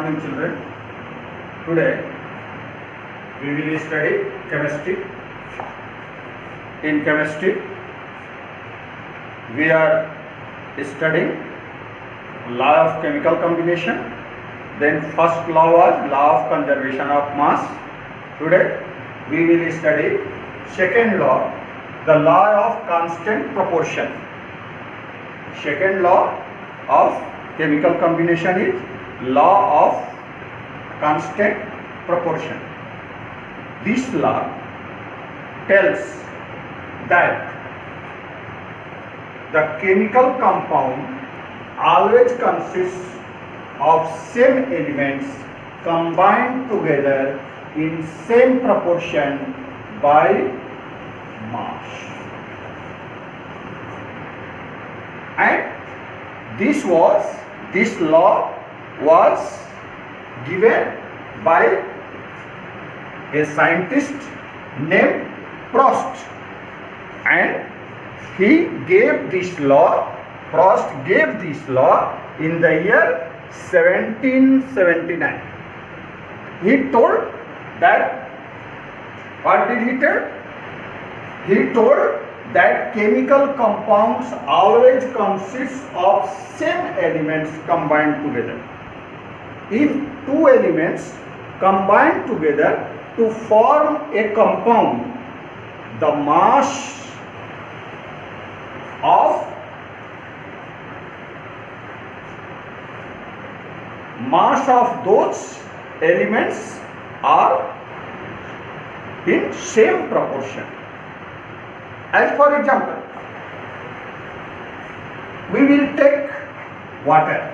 morning, children. Today we will study chemistry. In chemistry we are studying law of chemical combination. Then first law was law of conservation of mass. Today we will study second law, the law of constant proportion. Second law of chemical combination is law of constant proportion. This law tells that the chemical compound always consists of same elements combined together in same proportion by mass. And this law was given by a scientist named Prost, and he gave this law. Prost gave this law in the year 1779. He told that, what did he tell? He told that chemical compounds always consist of same elements combined together. If two elements combine together to form a compound, the mass of those elements are in same proportion. As for example, we will take water.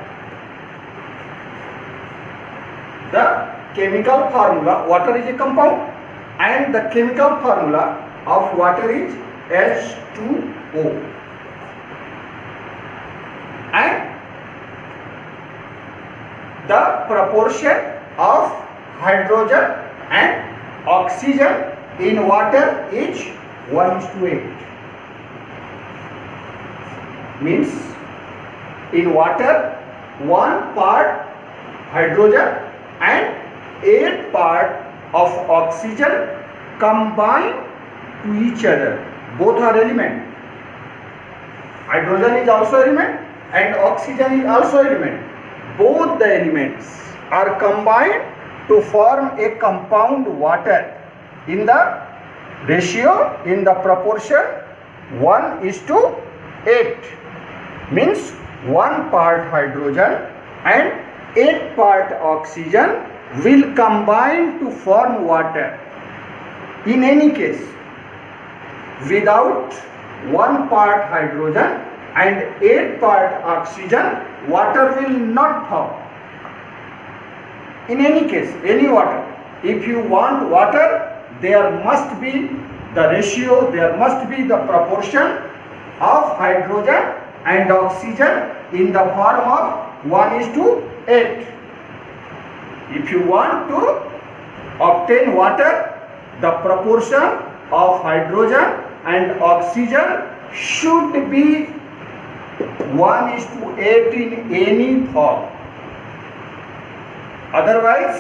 The chemical formula, water is a compound, and the chemical formula of water is H2O. And the proportion of hydrogen and oxygen in water is 1:8. Means in water 1 part hydrogen and 8 part of oxygen combine to each other. Both are element. Hydrogen is also element and oxygen is also element. Both the elements are combined to form a compound water in the ratio, in the proportion 1:8. Means 1 part hydrogen and 8 part oxygen will combine to form water. In any case, without 1 part hydrogen and 8 part oxygen, water will not form. In any case, any water, if you want water, there must be the ratio, there must be the proportion of hydrogen and oxygen in the form of 1:8. If you want to obtain water, the proportion of hydrogen and oxygen should be 1:8 in any form. Otherwise,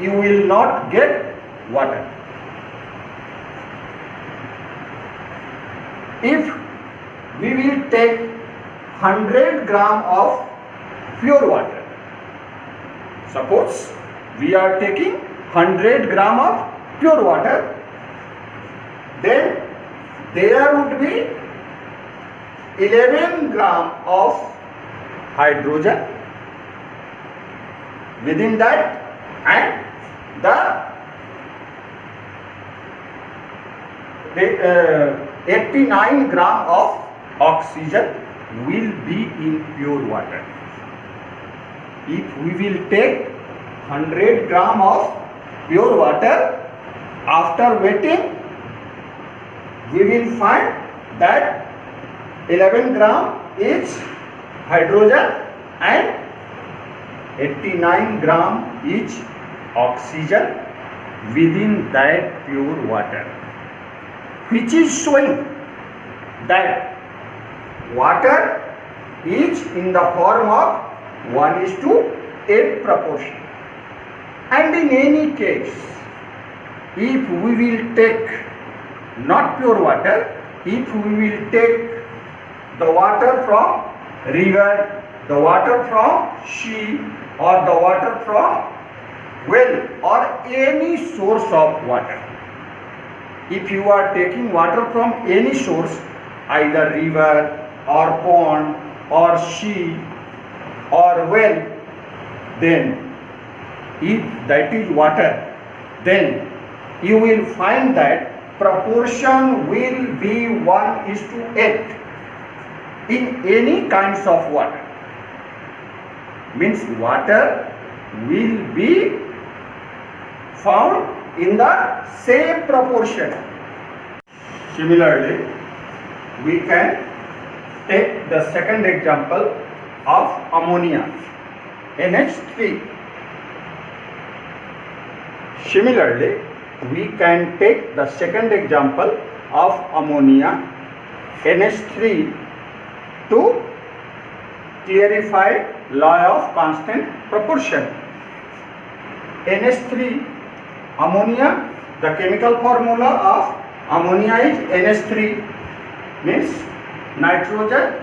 you will not get water. If we will take 100 gram of pure water, suppose we are taking 100 gram of pure water, then there would be 11 gram of hydrogen within that, and the 89 gram of oxygen will be in pure water. If we will take 100 gram of pure water, after weighting we will find that 11 gram is hydrogen and 89 gram is oxygen within that pure water, which is showing that water is in the form of 1:8 proportion. And in any case, if we will take not pure water, if we will take the water from river, the water from sea, or the water from well, or any source of water. If you are taking water from any source, either river or pond or sea or well, then if that is water, then you will find that proportion will be 1:8 in any kinds of water. Means water will be found in the same proportion. Similarly, we can take the second example of ammonia, NH3. Similarly, we can take the second example of ammonia, NH3, to clarify law of constant proportion. NH3, ammonia, the chemical formula of ammonia is NH3, means nitrogen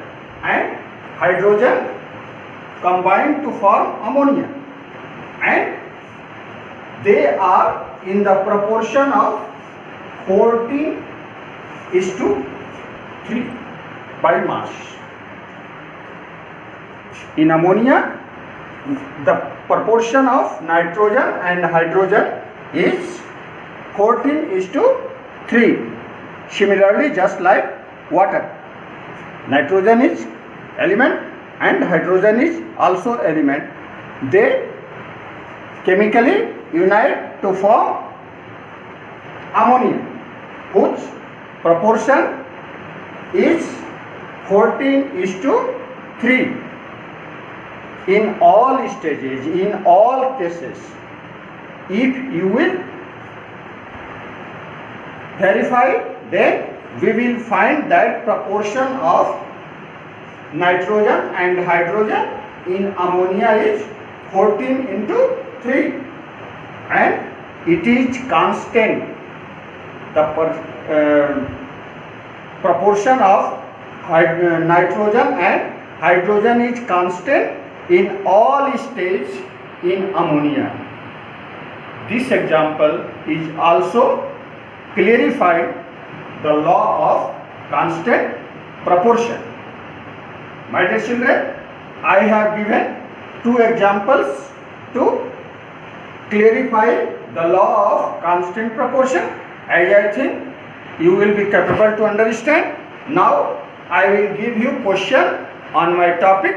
and hydrogen combined to form ammonia, and they are in the proportion of 14:3 by mass. In ammonia, the proportion of nitrogen and hydrogen is 14:3. Similarly, just like water, nitrogen is element and hydrogen is also element. They chemically unite to form ammonia, whose proportion is 14:3 in all stages, in all cases. If you will verify, then we will find that proportion of nitrogen and hydrogen in ammonia is 14:3, and it is constant. The proportion of nitrogen and hydrogen is constant in all stages in ammonia. This example is also clarifying the law of constant proportion. My dear children, I have given two examples to clarify the law of constant proportion, as I think you will be capable to understand. Now I will give you question on my topic,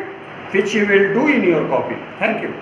which you will do in your copy. Thank you.